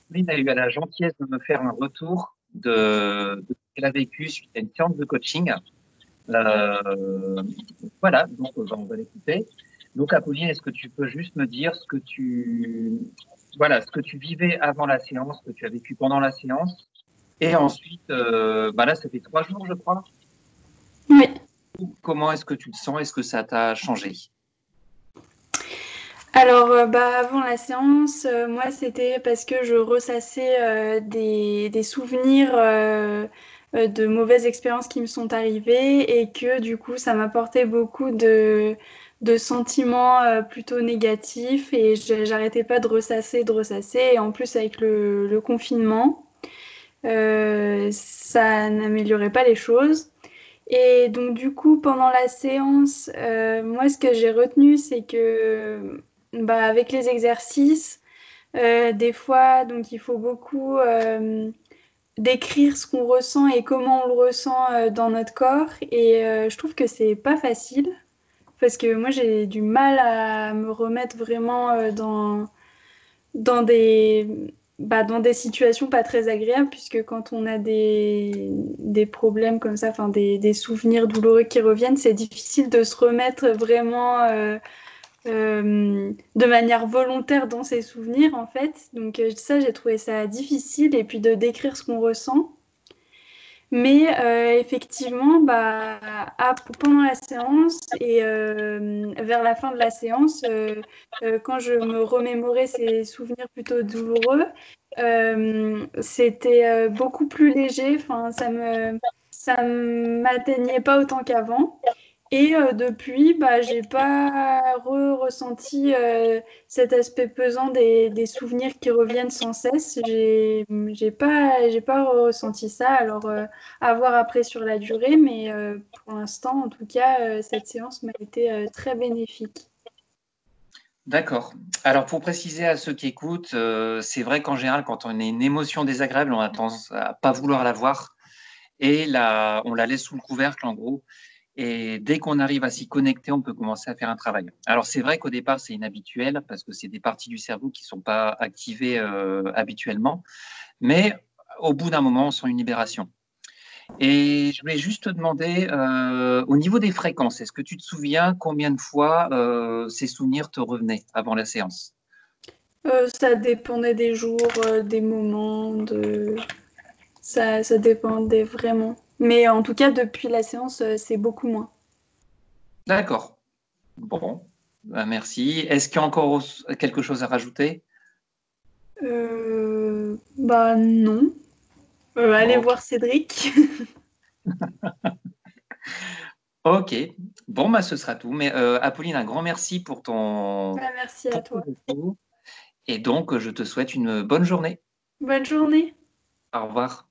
Pauline a eu la gentillesse de me faire un retour de ce qu'elle a vécu suite à une séance de coaching. Euh, voilà, donc on va l'écouter. Donc, Apolline, est-ce que tu peux juste me dire ce que tu vivais avant la séance, ce que tu as vécu pendant la séance, et ensuite, là, ça fait 3 jours, je crois. Oui. Comment est-ce que tu te sens? Est-ce que ça t'a changé? Alors, avant la séance, moi, c'était parce que je ressassais des souvenirs de mauvaises expériences qui me sont arrivées et que du coup, ça m'apportait beaucoup de sentiments plutôt négatifs et j'arrêtais pas de ressasser, de ressasser. Et en plus, avec le confinement, ça n'améliorait pas les choses. Et donc du coup, pendant la séance, moi, ce que j'ai retenu, c'est que avec les exercices, des fois, donc il faut beaucoup décrire ce qu'on ressent et comment on le ressent dans notre corps. Et je trouve que c'est pas facile parce que moi, j'ai du mal à me remettre vraiment dans dans des situations pas très agréables, puisque quand on a des problèmes comme ça, enfin des souvenirs douloureux qui reviennent, c'est difficile de se remettre vraiment de manière volontaire dans ces souvenirs, en fait. Donc ça, j'ai trouvé ça difficile, et puis de décrire ce qu'on ressent. Mais effectivement, pendant la séance et vers la fin de la séance, quand je me remémorais ces souvenirs plutôt douloureux, c'était beaucoup plus léger. Enfin, ça m'atteignait pas autant qu'avant. Et depuis, j'ai pas ressenti cet aspect pesant des souvenirs qui reviennent sans cesse. J'ai pas ressenti ça. Alors, à voir après sur la durée, mais pour l'instant, en tout cas, cette séance m'a été très bénéfique. D'accord. Alors, pour préciser à ceux qui écoutent, c'est vrai qu'en général, quand on a une émotion désagréable, on a tendance à pas vouloir la voir et on la laisse sous le couvercle, en gros. Et dès qu'on arrive à s'y connecter, on peut commencer à faire un travail. Alors, c'est vrai qu'au départ, c'est inhabituel parce que c'est des parties du cerveau qui ne sont pas activées habituellement. Mais au bout d'un moment, on sent une libération. Et je voulais juste te demander, au niveau des fréquences, est-ce que tu te souviens combien de fois ces souvenirs te revenaient avant la séance? Ça dépendait des jours, des moments, ça dépendait vraiment. Mais en tout cas, depuis la séance, c'est beaucoup moins. D'accord. Bon, merci. Est-ce qu'il y a encore quelque chose à rajouter? Non. Allez Ok. voir Cédric. Ok. Bon, ce sera tout. Mais Apolline, un grand merci pour Merci à pour ton toi. retour. Et donc, je te souhaite une bonne journée. Bonne journée. Au revoir.